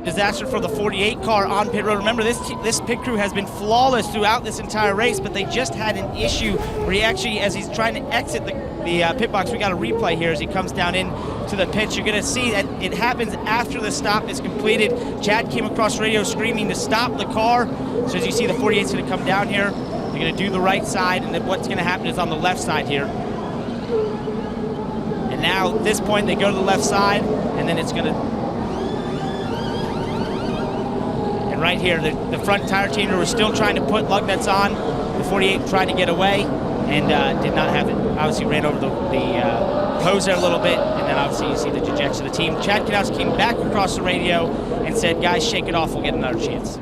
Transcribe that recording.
disaster for the 48 car on pit road. Remember, this pit crew has been flawless throughout this entire race, but they just had an issue where he actually, as he's trying to exit the pit box, we got a replay here as he comes down in to the pits. You're gonna see that it happens after the stop is completed. Chad came across radio screaming to stop the car. So as you see, the 48's gonna come down here. They're gonna do the right side, and then what's gonna happen is on the left side here. And now at this point, they go to the left side, and then it's gonna, right here, the front tire changer was still trying to put lug nuts on. The 48 tried to get away and did not have it. Obviously ran over the hose there a little bit, and then obviously you see the ejection of the team. Chad Kwiatkowski came back across the radio and said, guys, shake it off, we'll get another chance.